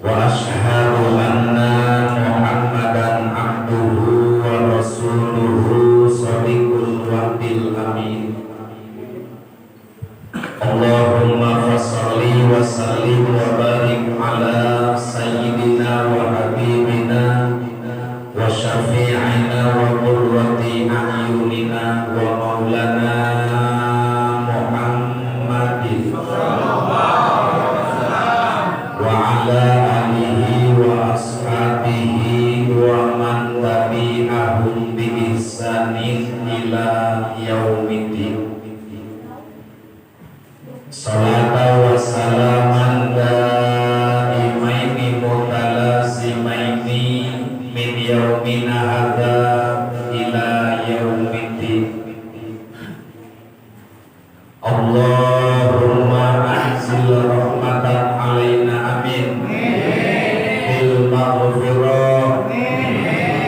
وأشهد أن محمدا عبده ورسوله صادق الوعد الأمين اللهم صل وسلم وبارك على سيدنا وحبيبنا وشفيعنا وقرة أعيننا ومولانا محمد وعلى آله وأصحابه ومن تبعهم بإحسان إلى يوم الدين. Salata wa salaman daimaini mutalazimaini min yaumina hadza ila yaumiddin. Allahumma anzil rahmatan alaina amin bil maghfirah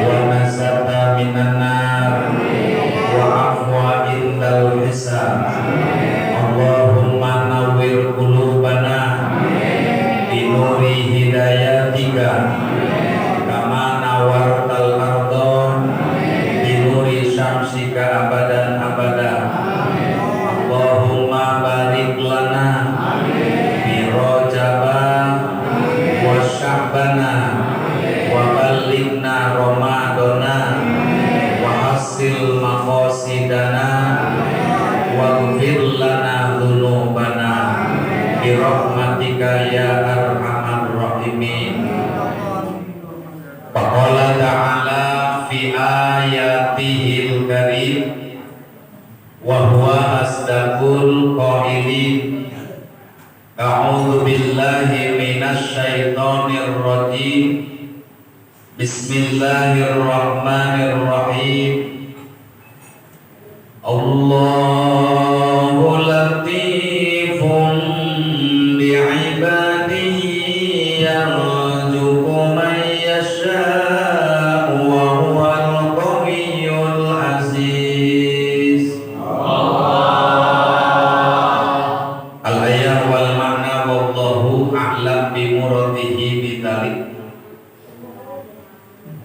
wa nasata minan nar wa afwa indal hisab. Allahumma nawwir qulubana binuri hidayatika kama nawartal arda binuri syamsika abadan abada. Allahumma barik lana bi rajaba wa sya'bana wa ballighna ramadana wa hasil maqasidana waghfir lana dzunubana bi rahmatika ya arhamar rahimin. Faqala ta'ala fi ayatihil karim wa huwa asdaqul qailin. A'udzu billahi minasy syaithanir rajim. Bismillahirrahmanirrahim. Allahu latifun bi'ibadihi yarzuqu man yasha'u wa huwal qawiyyul aziz. Al-ayah wal ma'na wallahu a'lam bi muradihi bidzalik.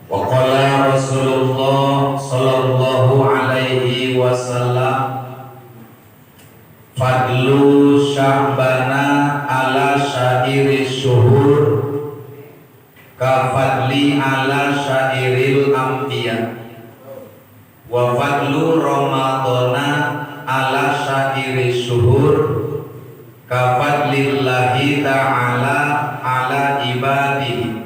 Wa qala Rasulullah sallallahu alaihi wasallam fadlu sya'bana ala syairi syuhur ka fadli ala syairil anbiya wa fadlu ramadana ala syairi syuhur ka fadlillahi ta'ala ala ibadihi.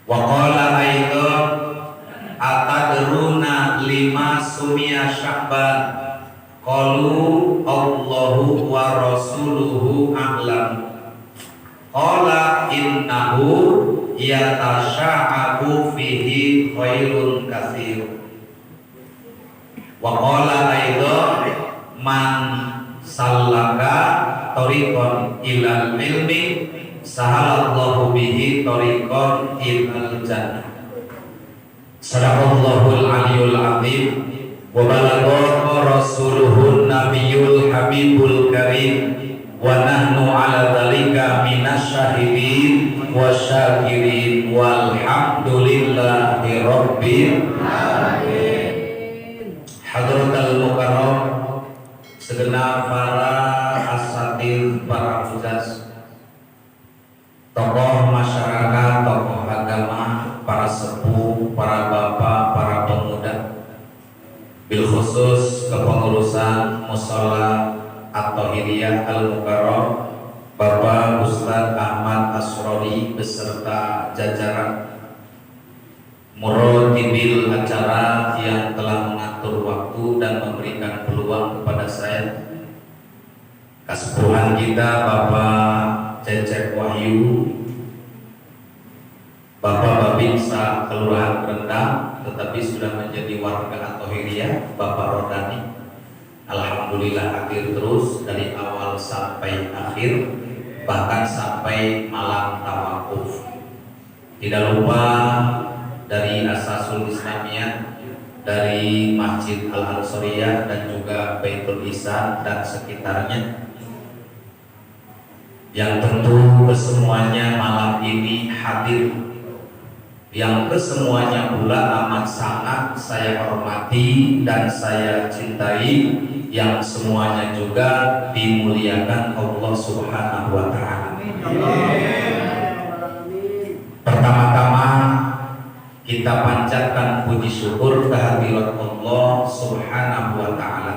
Wa qala aidan atadruna lima sumiya sya'ban qalu Allahu wa rasuluhu a'lam qala innahu yatasha'abu fihi khairun katsir. Wa qala aidan man sallaka tariqan ilal ilmi sahalallahu bihi tariqan ilal jannah. Sadaqallahul aliyul azim wa balagha rasuluhun nabiyul habibul karim wa nahnu ala dzalika minasyahidin wasyakirin walhamdulillahi rabbil alamin. Hadratul mukarram, segenap para asatidz, para ustaz, tokoh masyarakat, tokoh agama, para sepuh, para bapak, para pemuda, bil khusus kepengurusan Mushola At-Thahiriyah Al-Mukarram, Bapak Ustadz Ahmad Asrori beserta jajaran muratibil acara yang telah mengatur waktu dan memberikan peluang kepada saya, kesepuhan kita Bapak Cecep Wahyu, Bapak Babinsa Kelurahan Rendang tetapi sudah menjadi warga At-Thahiriyah, Bapak Rodani. Alhamdulillah hadir terus dari awal sampai akhir, bahkan sampai malam tawakuf. Tidak lupa dari Asasul Islamiyah, dari Masjid Al-Ansariyah dan juga Baitul Ihsan dan sekitarnya, yang tentu kesemuanya malam ini hadir, yang kesemuanya pula amat sangat saya hormati dan saya cintai, yang semuanya juga dimuliakan Allah Subhanahu wa Ta'ala. Pertama-tama kita panjatkan puji syukur kehadirat Allah Subhanahu wa Ta'ala,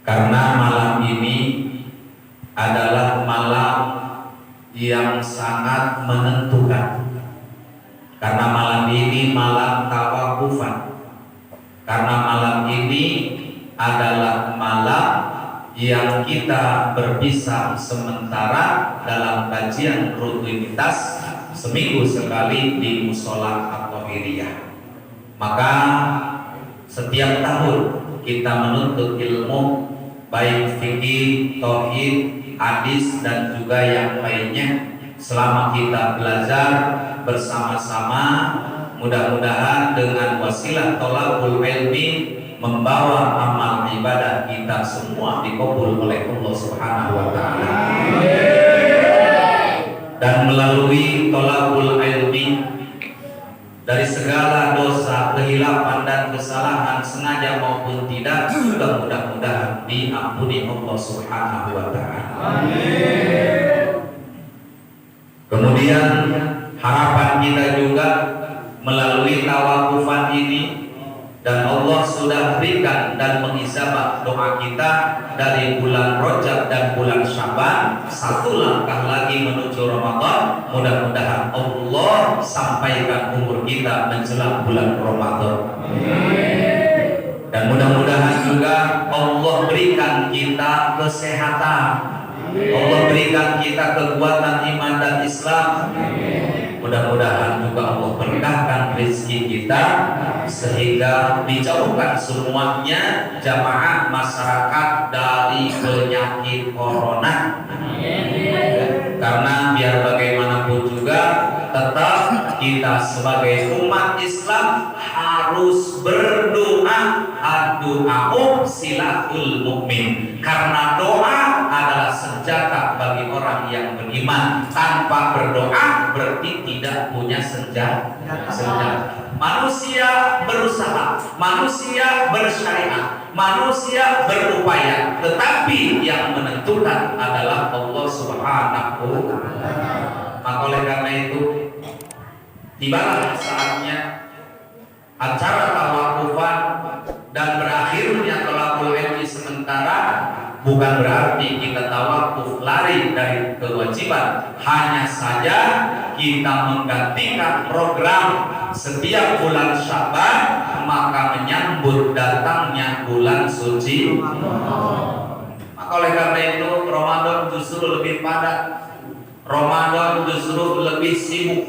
karena malam ini adalah malam yang sangat menentukan, karena malam ini malam tawakufan, karena malam ini adalah malam yang kita berpisah sementara dalam kajian rutinitas seminggu sekali di musola At-Thahiriyah. Maka setiap tahun kita menuntut ilmu baik fikih, tauhid, hadis dan juga yang lainnya. Selama kita belajar bersama-sama, mudah-mudahan dengan wasilah thalabul ilmi membawa amal ibadah kita semua dikabul oleh Allah Subhanahu wa Ta'ala. Dan melalui thalabul ilmi dari segala dosa, kehilapan dan kesalahan sengaja maupun tidak juga mudah-mudahan diampuni Allah Subhanahu wa Ta'ala. Kemudian harapan kita juga melalui tawakufan ini, dan Allah sudah berikan dan mengijabah doa kita dari bulan Rajab dan bulan Syaban, satu langkah lagi menuju Ramadan. Mudah-mudahan Allah sampaikan umur kita menjelang bulan Ramadan. Dan mudah-mudahan juga Allah berikan kita kesehatan, Allah berikan kita kekuatan iman dan Islam. Mudah-mudahan juga Allah berkahkan rezeki kita sehingga dijauhkan semuanya jamaah masyarakat dari penyakit corona. Karena biar bagaimanapun juga tetap kita sebagai umat Islam harus berdoa. Ad-du'a'u silahul mu'min, karena doa adalah senjata bagi orang yang beriman. Tanpa berdoa berarti tidak punya senjata. Manusia berusaha, manusia bersyariat, manusia berupaya, tetapi yang menentukan adalah Allah Subhanahu wa Ta'ala. Maka oleh karena itu tibalah saatnya acara tawakufan dan berakhirnya thalabul ilmi sementara. Bukan berarti kita tawakuf lari dari kewajiban, hanya saja kita menggantikan program setiap bulan Syaban, maka menyambut datangnya bulan suci. Maka oleh karena itu Ramadan justru lebih padat, Ramadan justru lebih sibuk.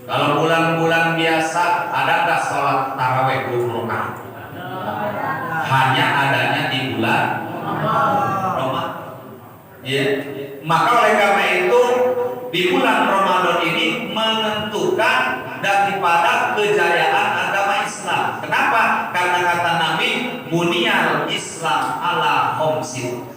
Kalau bulan-bulan biasa ada nggak sholat taraweh 20 rakaat? Hanya adanya di bulan Ramadan. Ya. Maka oleh karena itu di bulan Ramadan ini menentukan daripada kejayaan agama Islam. Kenapa? Karena kata Nabi, buniyal Islam ala khamsin.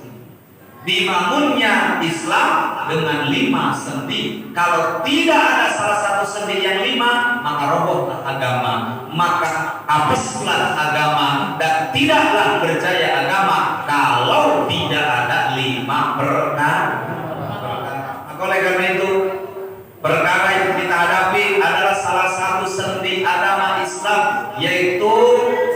Dibangunnya Islam dengan 5 sendi. Kalau tidak ada salah satu sendi yang 5, maka robohlah agama, maka habislah agama, dan tidaklah berjaya agama kalau tidak ada 5 perkara. Maka oleh karena itu perkara yang kita hadapi adalah salah satu sendi agama Islam, yaitu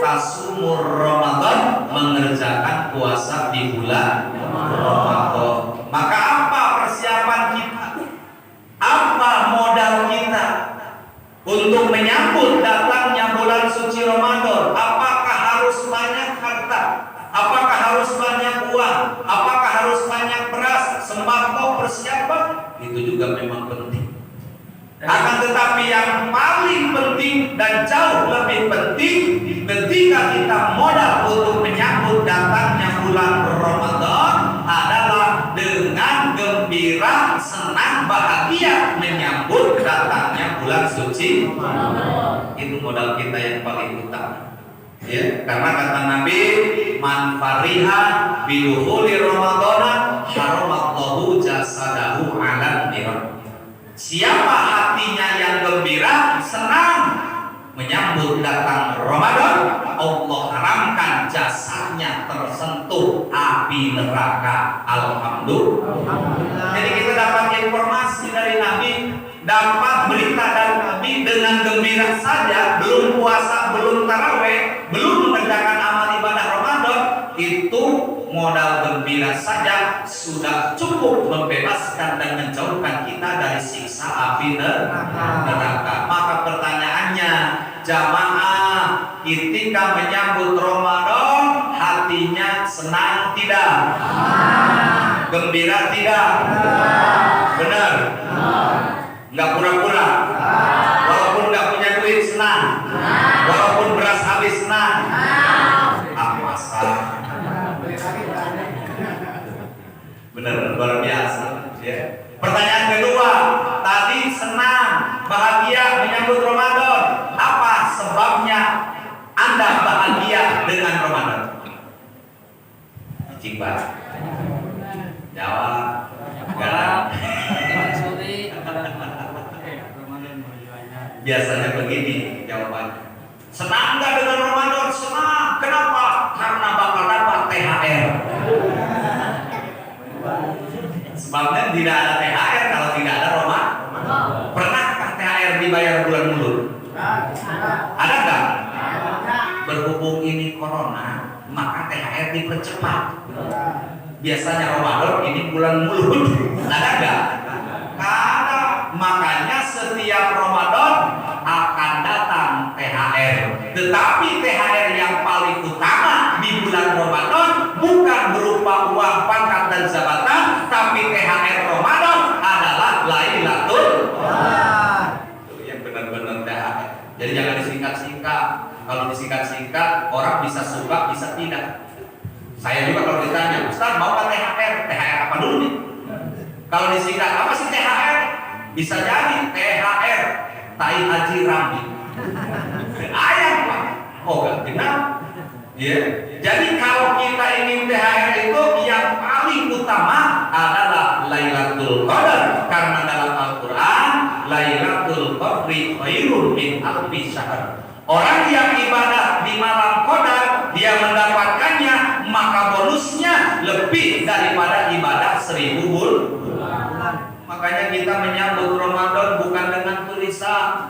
tasumur Ramadan, mengerjakan puasa di bulan Ramadan. Maka apa persiapan kita? Apa modal kita untuk menyambut datangnya bulan suci Ramadan? Apakah harus banyak harta? Apakah harus banyak uang? Apakah harus banyak beras, sembako, persiapan? Itu juga memang penting. Akan tetapi yang paling penting dan jauh lebih penting ketika kita modal untuk menyambut datangnya bulan Ramadan adalah dengan gembira, senang, bahagia menyambut datangnya bulan suci. Itu modal kita yang paling utama. Ya, karena kata Nabi, man fariha bidukhuli ramadhana haramallahu jasadahu 'alan nar. Siapa hatinya yang gembira, senang menyambut datang Ramadan, Allah haramkan jasadnya tersentuh api neraka. Alhamdulillah. Jadi kita dapat informasi dari Nabi, dapat berita dari Nabi dengan gembira saja, belum puasa, belum taraweh, belum mengerjakan amal ibadah Ramadan, itu modal gembira saja sudah cukup membebaskan dan menjauhkan kita dari siksa api neraka. Maka pertanyaannya, jamaah ketika menyambut Ramadan hatinya senang tidak? Gembira tidak? Benar? Nggak pura-pura? Walaupun nggak punya duit senang? Walaupun beras habis senang? Masa? Benar, luar biasa ya. Pertanyaan kedua, tadi senang, bahagia menyambut Ramadan. Apa sebabnya Anda bahagia dengan Ramadan? Coba jawab. Biasanya begini jawabannya. Senang nggak dengan Ramadan? Senang. Kenapa? Karena bakal dapat THR. Sebabnya tidak ada THR kalau tidak ada Ramadan. Pernahkah THR dibayar bulan mulut? Ada nggak? Berhubung ini corona, maka THR dipercepat. Biasanya Ramadan ini bulan mulut. Ada nggak? Ada. Makanya setiap Ramadan akan datang THR. Tetapi THR yang paling utama di bulan Ramadan bukan berupa uang, pangkat dan jabatan, tapi THR Ramadan adalah Lailatul Qadar. Yang benar-benar THR. Jadi jangan disingkat-singkat. Kalau disingkat-singkat orang bisa suka, bisa tidak. Saya juga kalau ditanya, Ustaz mau nggak THR? THR apa dulu nih? Kalau disingkat apa sih THR? Bisa jadi THR Tai Haji Rambi. Ayam Pak. Oh gak kenal. Ya. Jadi kalau kita ingin THR itu yang paling utama adalah Lailatul Qadar, karena dalam Al-Quran Lailatul Qadri khairun min alfi syahr. Orang yang ibadah di malam Qadar, dia mendapatkannya, maka bonusnya lebih daripada ibadah 1000 bulan. Makanya kita menyambut Ramadan bukan dengan tulisan,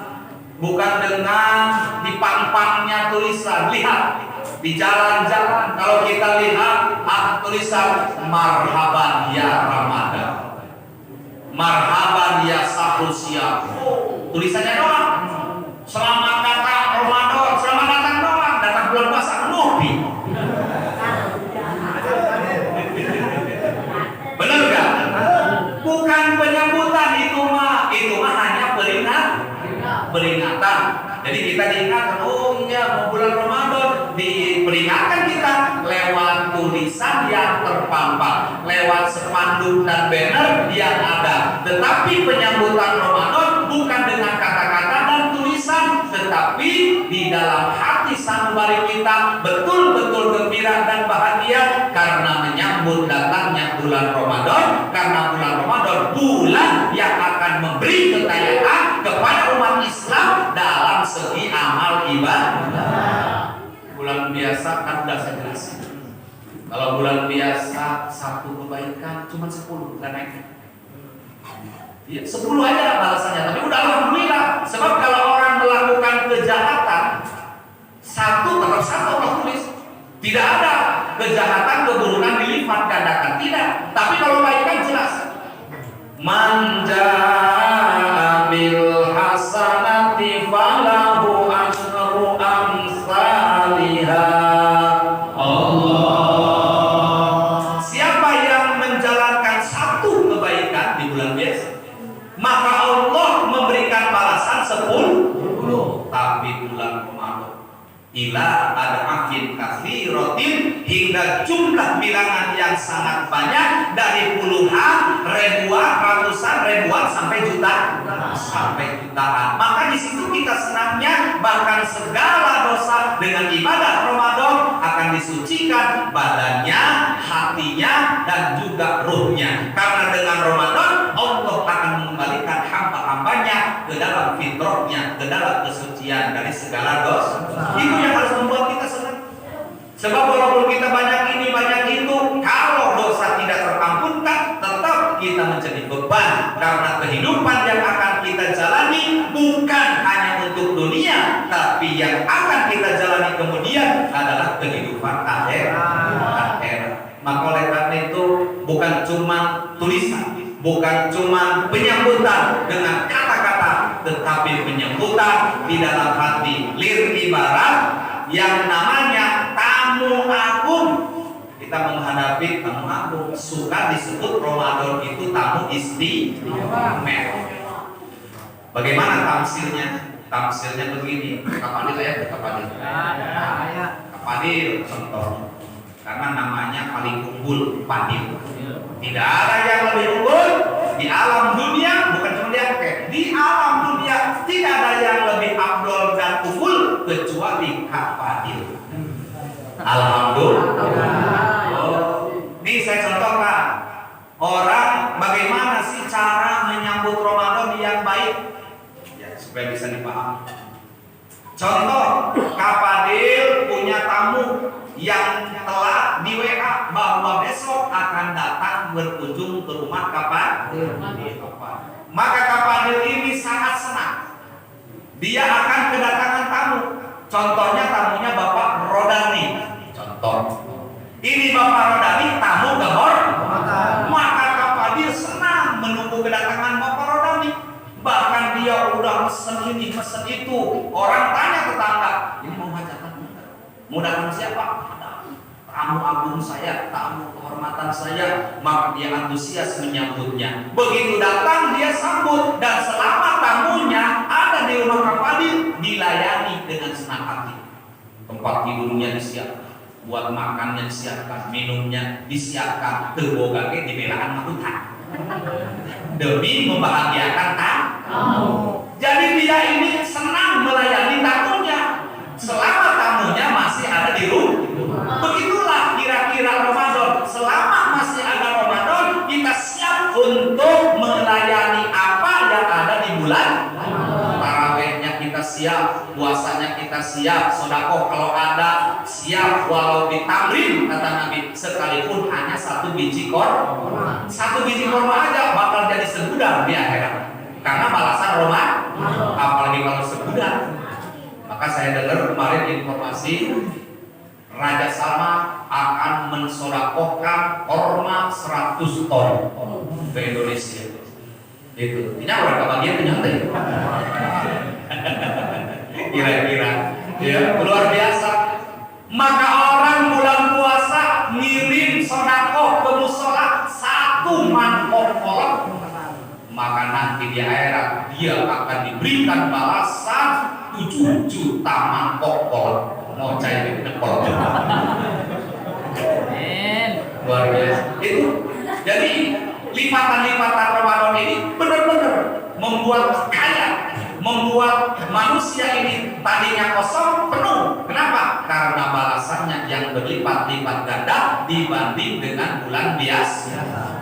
bukan dengan dipang-pangnya tulisan. Lihat di jalan-jalan, kalau kita lihat ada tulisan marhaban ya Ramadan, marhaban ya Sahrusya. Tulisannya doang. Selamat datang Ramadan, selamat datang doang. Datang bulan puasa ngopi. Benar gak? Bukan penyambutan, itu mah hanya peringatan. Jadi kita diingatkan, oh iya mau bulan Ramadan, diperingatkan kita lewat tulisan yang terpampang, lewat spanduk dan banner yang ada. Tetapi penyambutan Ramadan bukan dengan kata-kata dan tulisan, tetapi di dalam hati sanubari kita betul-betul gembira dan bahagia karena menyambut datangnya bulan Ramadan. Karena bulan Ramadan bulan yang akan memberi kekayaan kepada umat Islam dalam segi amal ibadah. Bulan biasa kan sudah saya jelaskan. Kalau bulan biasa satu kebaikan cuma 10, bukan naik. Ya, 10 aja balasannya, tapi udah alhamdulillah. Sebab kalau orang melakukan kejahatan, satu tetap satu Allah tulis. Tidak ada kejahatan keburukan dilipat gandakan, tidak. Tapi kalau kebaikan jelas. Man jaa bil hasanati falahu asyru amsalihha. Allah. Siapa yang menjalankan satu kebaikan di bulan biasa, maka Allah memberikan balasan 10. Tapi bulan Ramadan ila ad'afin katsiratin, hingga jumlah bilangan yang sangat banyak, dari puluhan, ribuan, ratusan, ribuan sampai jutaan. Maka di situ kita senangnya, bahkan segala dosa dengan ibadah Ramadan akan akan disucikan badannya, hatinya, dan juga ruhnya. Karena dengan Ramadan Allah akan mengembalikan hamba-hambanya ke dalam fitrahnya, ke dalam kesucian dari segala dosa. Itu yang harus membuat kita senang. Sebab walaupun kita banyak ini banyak itu, kalau dosa tidak terampunkan, tetap kita menjadi beban. Karena kehidupan yang akan kita jalani bukan hanya untuk dunia, tapi yang akan kita jalani kemudian adalah kehidupan akhirat. Maka oleh karena itu bukan cuma tulisan, bukan cuma penyambutan dengan kata-kata, tetapi penyambutan di dalam hati. Lir ibarat yang namanya tamu agung. Kita menghadapi tamu agung. Suka disebut Ramadan itu tamu istimewa. Bagaimana tamsilnya? Tamsilnya begini. Kapadil ya, kapadil. Kapadil contoh. Karena namanya paling unggul, padil. Tidak ada yang lebih unggul di alam dunia, bukan cuma di akhirat. Di alam dunia tidak ada yang lebih abdol dan unggul kecuali kapadil. Alhamdulillah. Ini saya contohkan. Orang bagaimana sih cara menyambut Ramadan yang baik? Ya, supaya bisa dipahami. Contoh, kapadil punya tamu yang telah di WA bahwa besok akan datang berkunjung ke rumah kapadil. Maka kapadil ini sangat senang. Dia akan kedatangan tamu. Contohnya tamunya Bapak Rodani. Contoh. Ini Bapak Rodani tamu gabor. Maka kapadil senang menunggu kedatangan Bapak Rodani. Bahkan dia udah mesen ini, mesen itu. Orang tanya tetangga, ini mau hajatan mau datang siapa? Tamu agung saya, tamu kehormatan saya. Maka dia antusias menyambutnya. Begitu datang dia sambut, dan selama tamunya ada di rumah kapadil dilayani dengan senang hati. Tempat tidurnya disiapkan, buat makannya disiapkan, minumnya disiapkan, terbogake di belaan mahutan demi membahagiakan tamu. Jadi dia ini senang melayani tamunya selama tamunya masih ada di rumah. Begitulah kira-kira Ramadan. Selama masih ada Ramadan, kita siap untuk melayani apa yang ada di bulan. Tarawihnya kita siap, puasanya kita siap, sedekah kalau ada siap, walau ditamrin kata Nabi, sekalipun hanya 1 biji korma. 1 biji korma aja bakal jadi segudang di akhirat. Karena balasan Ramadan, apalagi kalau segudang. Maka saya dengar kemarin informasi Raja Salman akan mensodakohkan korma 100 ton ke Indonesia. Itu, ini orang kebagian penyantai. Kira-kira, ya luar biasa. Maka orang bulan puasa ngirim sodakoh ke musola 1 mangkok kolak. Maka nanti di akhirat dia akan diberikan balasan 7 juta mangkok kolak. Mau cair di kolak. Luar biasa. Itu jadi lipatan-lipatan Ramadan ini benar-benar membuat kaya, membuat manusia ini tadinya kosong penuh. Kenapa? Karena balasannya yang berlipat-lipat ganda dibanding dengan bulan biasa.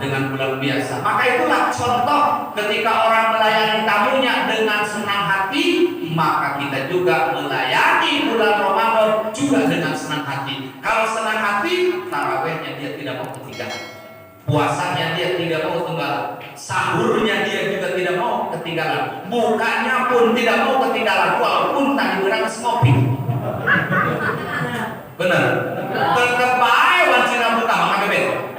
Dengan bulan biasa. Maka itulah contoh ketika orang melayani tamunya dengan senang hati, maka kita juga melayani bulan Ramadan juga dengan senang hati. Kalau senang hati, tarawihnya dia tidak mau ketinggalan, puasanya dia tidak mau ketinggalan, sahurnya dia juga tidak mau ketinggalan, bukanya pun tidak mau ketinggalan, walaupun tadi berang ngopi. Benar. Tetap baik wancina buka maka bebek.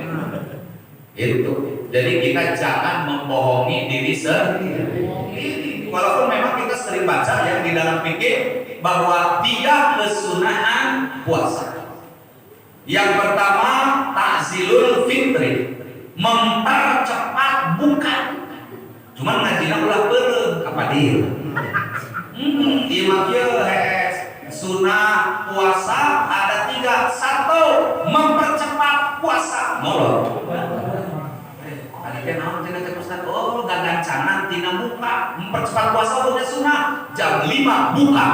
Itu. Jadi kita jangan membohongi diri sendiri. Walaupun memang kita sering baca yang di dalam fikih bahwa 3 kesunahan puasa. Yang pertama takzilul fitri, mempercepat buka. Cuman ngajinya ulah beureum kapadil. Imam sunnah puasa ada 3. 1 mempercepat puasa. Molor. Oh, gagancanan tina buka, mempercepat puasa punya sunnah jam 5 buka.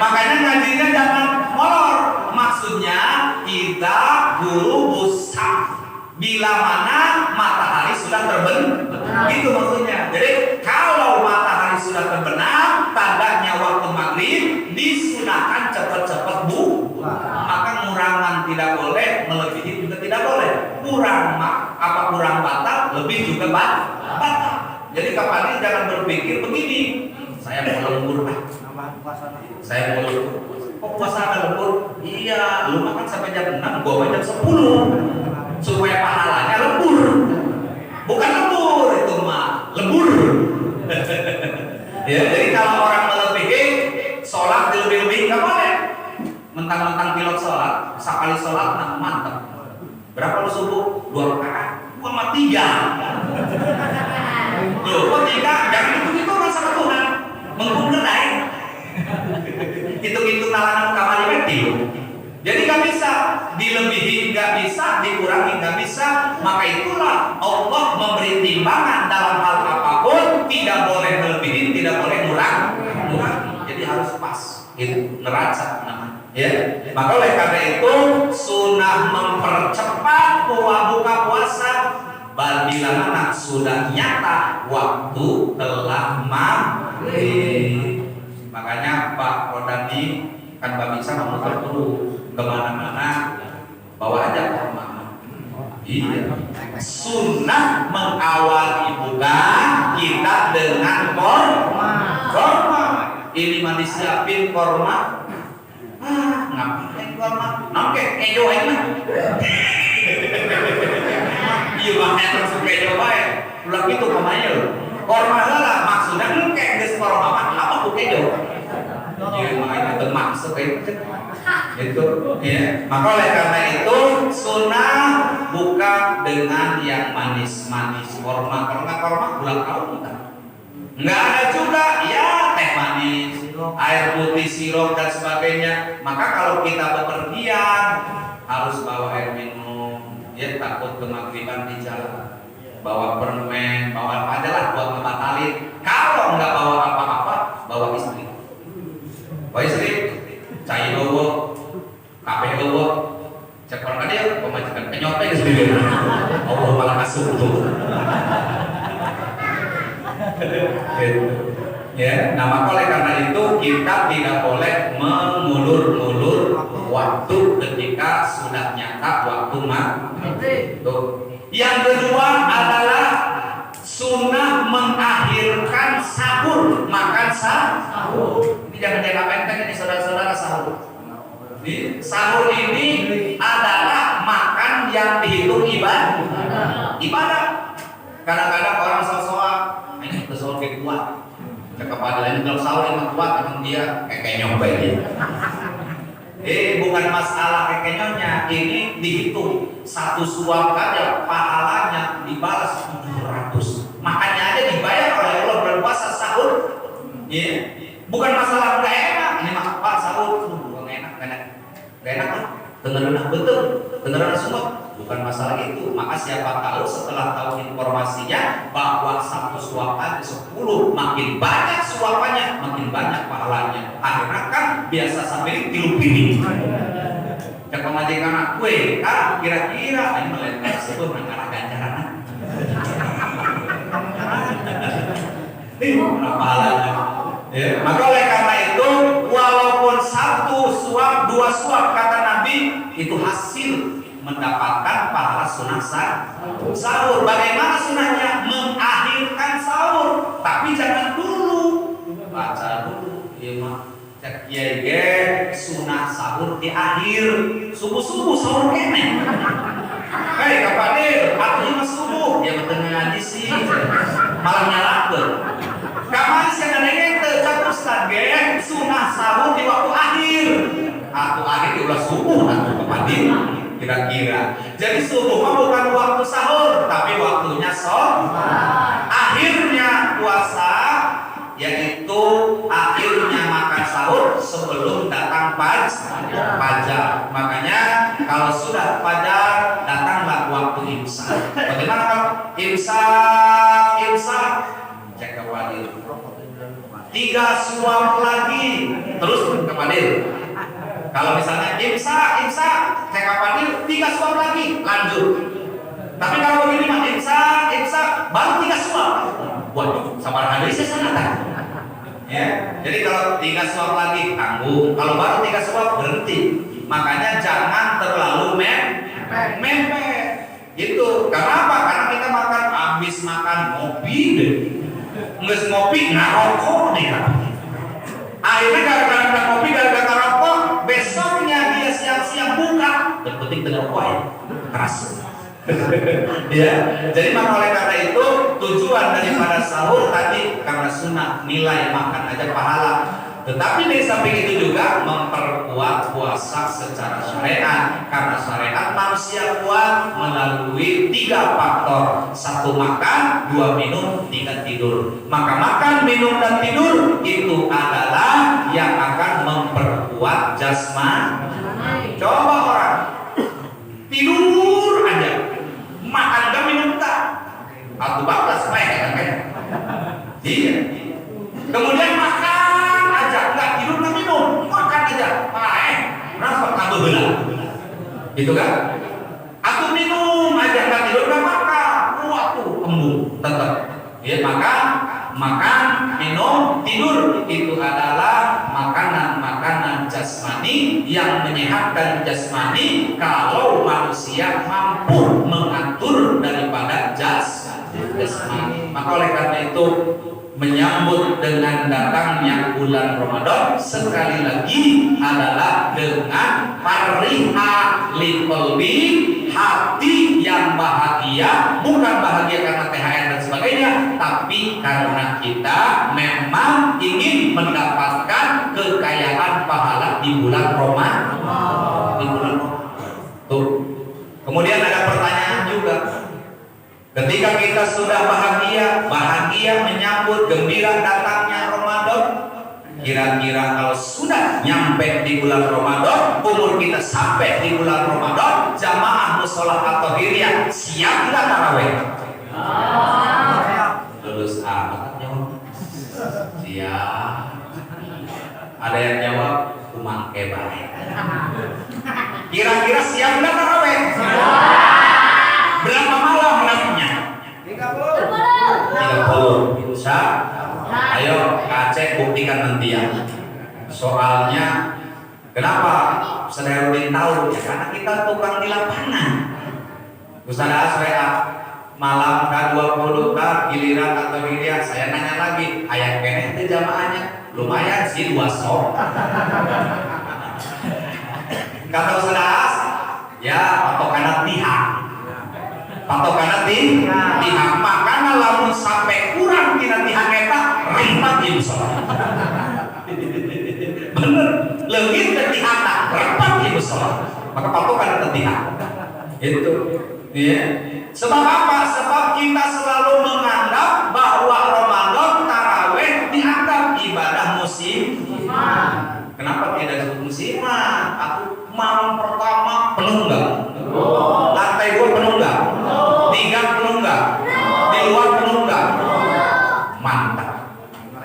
Makanya ngajinya jangan molor. Maksudnya kita guru busuk bila mana matahari sudah terbenam. Gitu maksudnya. Jadi kalau matahari sudah terbenam, tandanya waktu maghrib, disunahkan cepat-cepat maka ngurangan tidak boleh, melebihi juga tidak boleh. Kurang batal, lebih juga batal. Jadi kapan jangan berpikir begini, saya mau lembur saya mau lembur. Kok puasa ada lembur? Iya, lu makan sampai jam 6, gua jam 10 supaya pahalanya lembur. Bukan lembur itu mah, lembur. Ya, jadi kalau orang melebihi sholat dilebih-lebih nggak boleh. Mentang-mentang pilot sholat, sekali sholat nah mantap. Berapa lu subuh? 2 rakaat. Gua mah 3. Loh, kok 3? Jangan itu masalah Tuhan. Mengkumpulai. Hitung-hitung nalangan kamar itu. Jadi nggak bisa dilebihi, nggak bisa dikurangi, nggak bisa. Maka itulah Allah memberi timbangan dalam hal apapun, tidak boleh melebihi, tidak boleh kurangi. Jadi harus pas. Itu neraca namanya. Ya, maka oleh karena itu sunnah mempercepat buka puasa bila mana sudah nyata waktu telah maghrib. Makanya Pak Rodani kan Pak bisa memutar dulu kemana-mana, bawa aja kurma. Iya, sunnah mengawali buka kita dengan korma. Ini mah disiapin korma. Ngapain korma? Nongke kejo enak. Iya makanya terus kejo baik. Ulah gitu kemana lo? Korma lah maksudnya ngke geus korma mah apa ku kejo? Iya makanya itu maksud itu ya. Maka oleh karena itu sunnah buka dengan yang manis-manis. Korma gula kaum kan? Nggak ada juga ya teh manis, air putih, sirup dan sebagainya. Maka kalau kita bepergian harus bawa air minum, ya takut kemaghriban di jalan. Bawa permen, bawa apa aja lah buat ngebatalin. Kalau nggak bawa apa-apa, bawa istri. Bawa istri, cai bawa, kafe bawa, cek orang dia pemajikan penyopeng sendiri. Allah malah kasih tuh. Ya, nah maka oleh karena itu kita tidak boleh mengulur-ngulur waktu ketika sudah nyata waktu maghrib. Yang kedua adalah sunnah mengakhirkan sahur, makan sahur. Ini jangan dianggap enteng ini saudara-saudara sahur. Sahur ini adalah makan yang dihitung ibadah. Kadang-kadang orang sok-sokan ini kesel kuat. Cakap ada lain kalau sahur emang kuat, emang dia kekenyong baik. Bukan masalah kekenyongnya, ini dihitung satu suap aja pahalanya dibalas 700. Makanya aja dibayar oleh Allah berpuasa sahur. Ya, bukan masalah nggak enak. Ini mah Pak sahur, bukan enak lah. Dengeran betul, dengeran semua. Bukan masalah itu. Maka siapa tahu setelah tahu informasinya bahwa satu suapan 10 makin banyak suapannya, makin banyak pahalanya. Akhirnya kan biasa sampai tilu-pilih. Cek majikan kue, kira-kira ini melihat sebut nangkara ganjaran. Pahalanya. Ya, maka oleh karena itu walaupun 1 suap, 2 suap kata Nabi itu hasil mendapatkan pahala sunnah sahur. Bagaimana sunnahnya? Mengakhirkan sahur, tapi jangan dulu baca dulu. Cek kiai sunnah sahur di akhir subuh sahur kene. Hei kapadir, artinya subuh ya betul ngaji sih, malah nyalakeun. Kapan sih ada yang terjatuh stadion sunnah sahur di waktu akhir? Atau akhir ulah subuh atau kepadir kira-kira. Jadi subuh bukan waktu sahur, tapi waktunya sholat. Akhirnya puasa yaitu akhirnya makan sahur sebelum datang fajar. Makanya kalau sudah fajar datanglah waktu imsak. Bagaimana kalau imsak? Cek kepada 3 suap lagi terus ke Fadil. Kalau misalnya imsak, saya ke Fadil, 3 suap lagi, lanjut. Tapi kalau begini mah imsak, baru 3 suap. Waduh, sama hadis saya sangat. Ya, jadi kalau 3 suap lagi tanggung, kalau baru 3 suap berhenti. Makanya jangan terlalu mepet. Itu karena apa? Karena kita habis makan ngopi deh, nggak ngopi ngarokok deh kan. Akhirnya gara-gara ngopi, gara-gara rokok, besoknya dia siang-siang buka, penting dengan rokok ya, keras. Ya, jadi maka oleh karena itu tujuan daripada sahur tadi karena sunnah, nilai makan aja pahala. Tetapi di samping itu juga memperkuat puasa secara syariat, karena syariat manusia kuat melalui 3 faktor: 1 makan, 2 minum, 3 tidur. Maka makan, minum, dan tidur itu adalah yang akan memperkuat jasmani. Coba orang tidur aja, makan gak, minum tak, atau bablas baik kan? Iya. Kemudian makan aja, nggak tidur nggak minum, makan aja, berapa kabel belah, gitu kan? Atau minum aja nggak tidur nggak makan, waktu embung tetap. Ya makan, minum, tidur itu adalah makanan jasmani yang menyehatkan jasmani kalau manusia mampu mengatur daripada jasmani. Maka oleh karena itu menyambut dengan datangnya bulan Ramadan sekali lagi adalah dengan fariha liqalbi, hati yang bahagia, bukan bahagia karena THR dan sebagainya, tapi karena kita memang ingin mendapatkan kekayaan pahala di bulan Ramadan. Tuh. Kemudian ada pertanyaan juga. Ketika kita sudah bahagia menyambut gembira datangnya Ramadan, kira-kira kalau sudah nyampe di bulan Ramadan, umur kita sampai di bulan Ramadan, jamaah musholah atau hiriyah siap nggak taraweh? Lulus amat jawab. Siap. Ada yang jawab kumangke baik. Kira-kira siap nggak taraweh? Berapa malam dapatnya? 30. Bisa? Ayo Kacek buktikan nanti ya. Soalnya kenapa Saudara tahu? Ya karena kita tukang di lapangan. Ustaz saya malam K20 giliran atau giliran, saya nanya lagi, ayat kene itu jamaahnya lumayan sih 2 sok. Kata Ustaz, ya patokan pihak. Patokan tihak, makanya lamun sampai kurang kita tihak eta rempat insya bener leungit ke tihak rempat insya maka patokan tihak itu ya. Sebab apa? Sebab kita selalu menganggap bahwa Ramadan taraweh dianggap ibadah musiman. Kenapa tidak disebut musiman? Aku malam pertama penuh enggak? Lantai 2 penuh enggak? 3 penuh enggak? Di luar penuh enggak? Mantap.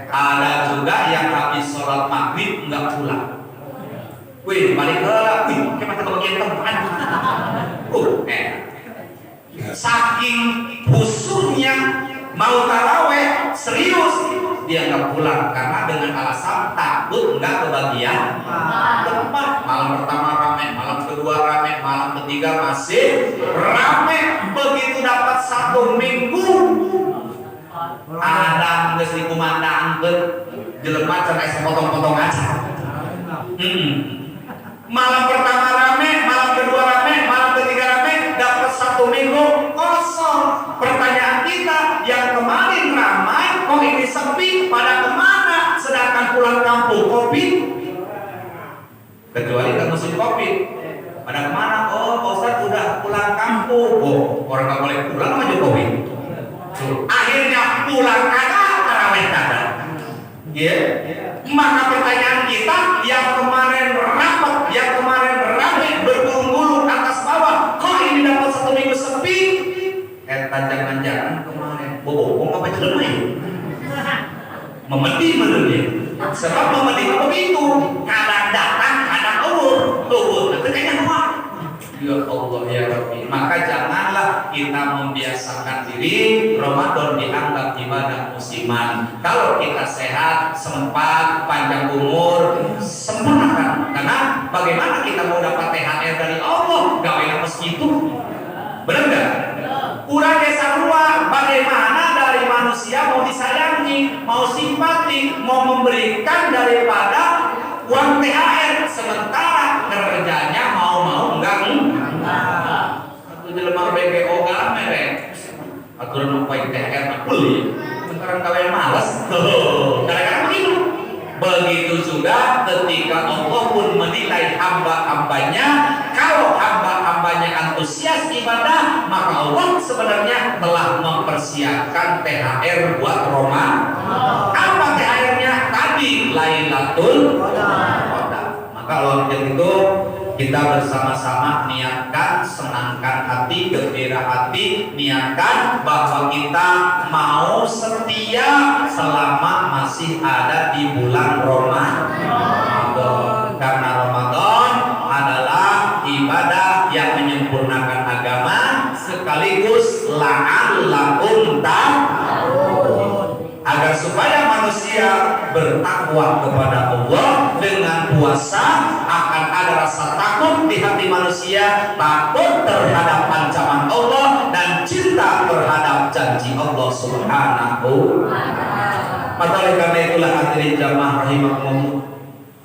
Ada juga yang habis sholat maghrib enggak pulang. Wih, balik heula. Wih, kita bagian tempat. Saking khusyuknya mau taraweh serius dia nggak pulang karena dengan alasan takut nggak kebagian tempat. Malam pertama rame, malam kedua rame, malam ketiga masih rame. Begitu dapat 1 minggu ada nggak sih kumandang jelema cerai sepotong-potong aja. Malam pertama rame, malam kedua rame, malam ketiga rame, dapat 1 minggu kosong. Pertanyaan kita, yang kemarin ramai kok ini sepi, pada kemana? Sedangkan pulang kampung Covid, kecuali kan musim Covid, pada kemana? Oh, Ustaz udah pulang kampung. Oh, orang nggak boleh pulang sama Jokowi. Akhirnya pulang kata tarawih kata. Ya. Maka pertanyaan kita, yang kemarin rapat, yang kemarin ramai bergulung-gulung atas bawah, kok ini dapat 1 minggu sepi? Jangan-jangan kemarin bobong apa jelema ya? Memedi menurutnya. Sebab memenuhi begitu, kadang datang, kadang ubur, itu kayaknya semua. Ya Allah ya Rabbi, maka janganlah kita membiasakan diri Ramadan dianggap ibadah musiman. Kalau kita sehat, sempat, panjang umur, sempurnakan. Karena bagaimana kita mau dapat THR dari Allah? Gawe nafas itu, benar nggak? Kurang desa ruang, bagaimana dari manusia mau disayangi, mau simpati, mau memberikan daripada uang THR, sementara kerjanya mau enggak. Satu jelema BPO gak merek aturan mempunyai THR nak beli sekarang kalian malas kadang-kadang begitu juga ketika Allah pun menilai hamba-hambanya. Kalau hamba-hambanya antusias ibadah, maka Allah sebenarnya telah mempersiapkan THR buat Ramadan. Apa THR-nya? Tadi Lailatul Qadar. Maka oleh itu kita bersama-sama niatkan, senangkan hati, gembira hati, niatkan bahwa kita mau setia selama masih ada di bulan Ramadan. Karena Ramadan adalah ibadah yang menyempurnakan agama sekaligus la'allakum tattaqun. Agar supaya manusia bertakwa kepada Allah dengan puasa akan ada rasa takut di hati manusia, takut terhadap ancaman Allah dan cinta terhadap janji Allah Subhanahu. Maka oleh karena itulah hadirin jamaah rahimakumullah,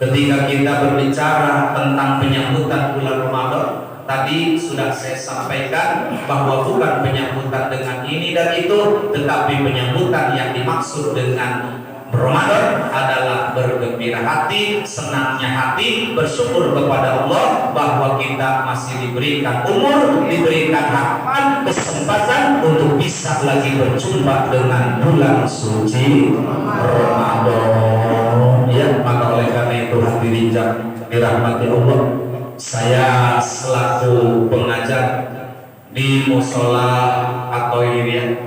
ketika kita berbicara tentang penyambutan bulan Ramadan, tadi sudah saya sampaikan bahwa bukan penyambutan dengan ini dan itu, tetapi penyambutan yang dimaksud dengan Ramadan adalah bergembira hati, senangnya hati, bersyukur kepada Allah bahwa kita masih diberikan umur, diberikan harapan, kesempatan untuk bisa lagi berjumpa dengan bulan suci Ramadan. Ya, maka oleh karena itu hadirin dirahmati Allah, saya selaku pengajar di musola atau ini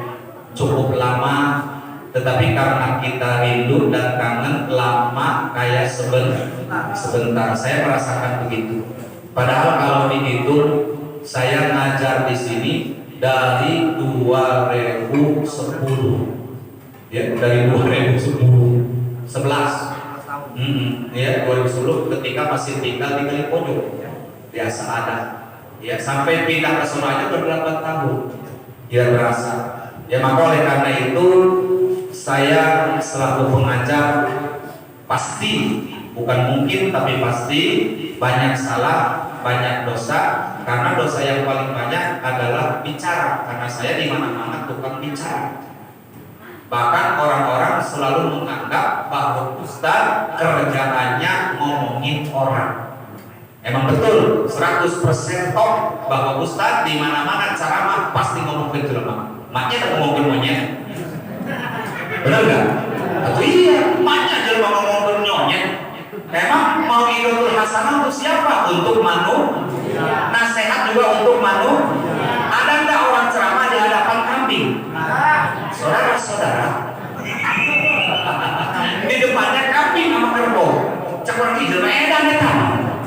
cukup lama, tetapi karena kita rindu dan kangen lama kayak sebentar saya merasakan begitu. Padahal kalau dihitung saya ngajar di sini dari 2010, ya dari 2010 11 ya 2010 ketika masih tinggal di Kalipojok biasa ada ya, sampai pindah ke Surabaya ber-8 tahun ya berasa ya. Maka oleh karena itu saya selaku pengajar pasti, bukan mungkin tapi pasti banyak salah, banyak dosa, karena dosa yang paling banyak adalah bicara, karena saya di mana-mana tukang bicara. Bahkan orang-orang selalu menganggap bahwa ustaz kerjaannya ngomongin orang. Emang betul 100% top bahwa ustaz di mana-mana ceramah pasti ngomong ke jelema. Maknya ngomongin monyet. Benar enggak? Atau iya, maknya jelema ngomong ke nyonyet. Emang mau idul hasanah untuk siapa? Untuk manusia. Nasihat juga untuk manusia. Ada enggak orang ceramah di hadapan kambing? Saudara-saudara, di depannya kambing sama kerbau, cakar hijau edan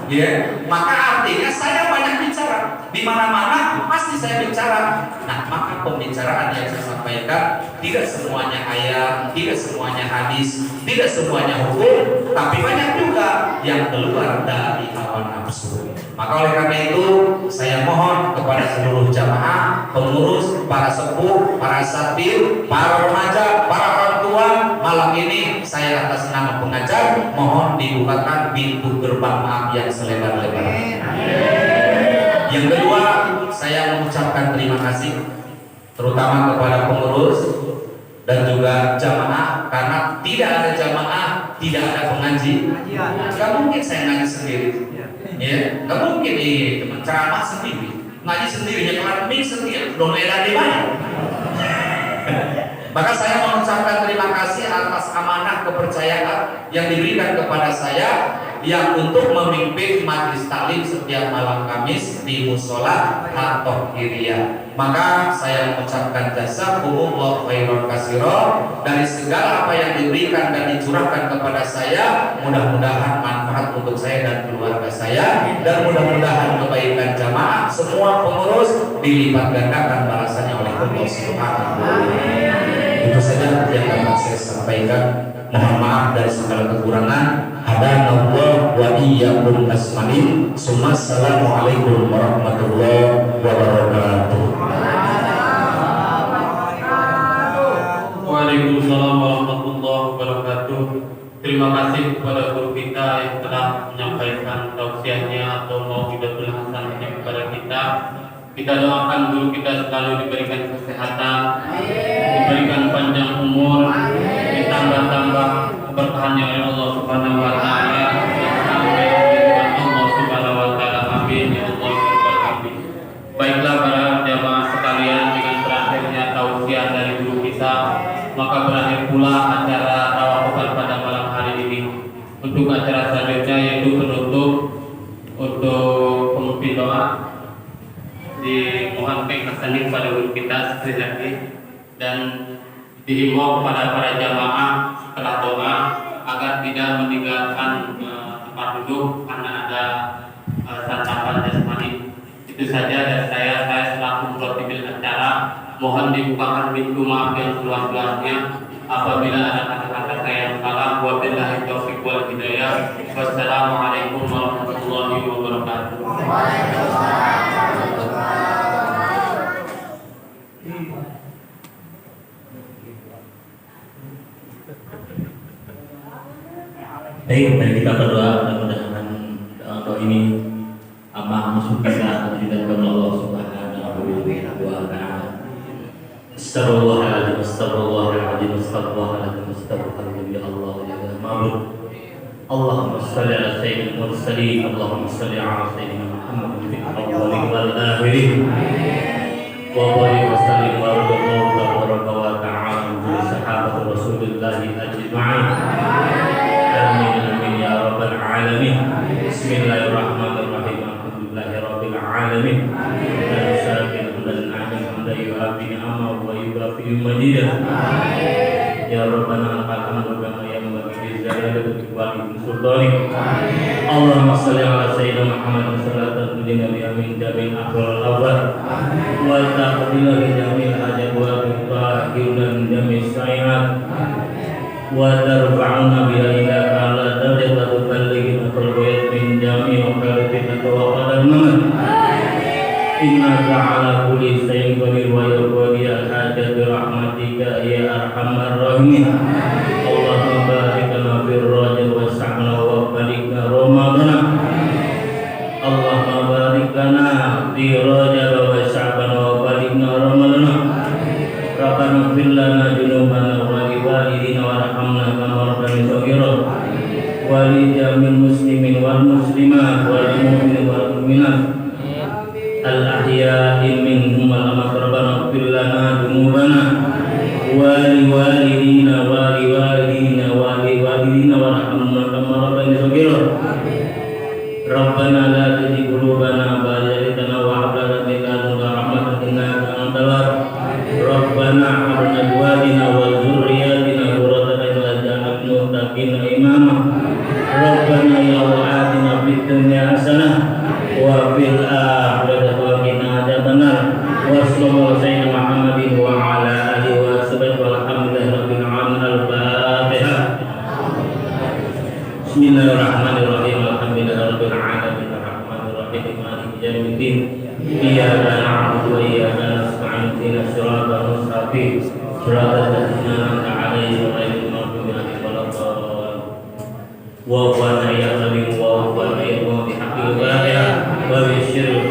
ya. Maka artinya saya banyak bicara di mana-mana, pasti saya bicara. Nah, maka pembicaraan yang saya sampaikan tidak semuanya ayat, tidak semuanya hadis, tidak semuanya hukum, tapi banyak juga yang keluar dari hawa nafsu. Maka oleh karena itu saya mohon kepada seluruh jamaah, pengurus, para sepuh, para satir, para remaja, para orang tua, malam ini saya atas nama pengajar mohon dibukakan pintu gerbang maaf yang selebar-lebarnya. Yang kedua, saya mengucapkan terima kasih terutama kepada pengurus dan juga jamaah, karena tidak ada jamaah, tidak ada pengaji. Gak mungkin saya ngaji sendiri. Ya, nggak mungkin teman ceramah sendiri, ngaji sendirinya, kelar mik sendiri, dong era di mana? Maka saya mengucapkan terima kasih atas amanah kepercayaan yang diberikan kepada saya yang untuk memimpin majelis taklim setiap malam Kamis di Musola Hato Kiria. Maka saya mengucapkan jazakumullah khairan katsira dari segala apa yang diberikan dan dicurahkan kepada saya. Mudah-mudahan manfaat untuk saya dan keluarga saya, dan mudah-mudahan kebaikan jamaah semua pengurus dilipat gandakan balasannya oleh Allah Subhanahu wa taala. Itu saja yang dapat saya sampaikan. Mohon maaf dari segala kekurangan. Hadanallahu wa iyyakum asmain. Assalamualaikum warahmatullahi wabarakatuh. Waalaikumsalam warahmatullahi wabarakatuh. Terima kasih kepada guru kita yang telah menyampaikan tausiahnya atau mau'izatul hasanahnya kepada kita. Kita doakan guru kita selalu diberikan kesehatan, diberikan panjang umur, ditambah-tambah keberkahannya oleh Allah Subhanahu wa taala, sampai Allah Subhanahu wa taala. Amin ya Allah ya rabbal alamin. Baiklah para jamaah sekalian, dengan terakhirnya tausiah dari guru kita, maka berakhir pula acara tawafukan pada malam hari ini. Untuk acara selanjutnya yaitu penutup untuk pemimpin doa, dimohon keikhlasan pada guru kita sekali lagi, dan dihimbau kepada para jamaah setelah doa agar tidak meninggalkan tempat duduk karena ada santapan jasmani. Itu saja dari saya selaku murotibul acara. Mohon dibukakan pintu maaf yang seluas-luasnya apabila ada kata-kata saya yang salah. Wabillahi taufiq wal hidayah. Wassalamualaikum warahmatullahi wabarakatuh. Baik, mari kita berdoa. Mudah-mudahan doa ini masuk kita dan Allah Subhanahu wa taala. Astagfirullahaladzim, astagfirullahaladzim, astagfirullahaladzim, astagfirullahaladzim, ya Allah ya Ma'bud. Allahumma salli ala sayyidil mursalin, Allahumma salli ala sayyidina Muhammad fil awwalin wal akhirin. Wa barik wa sallim wa baraka wa ta'ala bi sahabat Rasulillah ajma'in. Amin amin ya rabbal alamin. Bismillahirrahmanirrahim. Alhamdulillahi rabbil alamin. Ya Rabbana lakal hamdu kama yanbaghi li jalali wajhika sultanik. Allahumma shalli ala sayyidina Muhammad sallallahu alaihi min jamin akhir awal wa taqbil li jamil hajat wa tahirun jamil sayyat wa tarfa'una bi ila ala darajat balighi akhir min jami' akhiratin wa qadaman. Innaka ala kulli shay'in qadir wa yaqdi al-hajat bi rahmatika ya arhamar rahimin. Allahumma barik lana fir rajab wa sa'na wa barik ramadana. Allahumma barik lana fi rajab wa sa'na wa barik ramadana. Rabbana fil lana junubana wa li walidina warhamna kama rabbana shaghira wa li jamil muslimin wal muslimat wal mu'minin wal mu'minat al-ahya'i minhum wal amwat. Rabbana ighfir lana dzunubana wa li walidina wa li walidina wa li walidina warhamna kama rabbayana shaghira. Rabbana la tuzigh qulubana ba'da idh hadaytana wa hab lana min ladunka rahmatan innaka antal wahhab. Rabbana hab lana min azwajina wa dhurriyyatina qurrata a'yun waj'alna lil muttaqina imama. Rabbana ya Allah atina fid dunya hasanah wa fil akhirati wa sallallahu alaihi Muhammadin wa ala alihi wa sahbihi walhamdulillahi rabbil alamin. Al-Fatihah. Bismillahirrahmanirrahim. Alhamdulillahi rabbil alamin arrahmanir rahim maliki yaumiddin. Iyyaka na'budu wa iyyaka nasta'in ihdinas siratal mustaqim siratal ladzina an'amta 'alaihim ghairil maghdubi 'alaihim waladdallin. Wa huwa la ya'lamu wa huwa la ya'lamu bihaqqil Fatihah wa bi syirri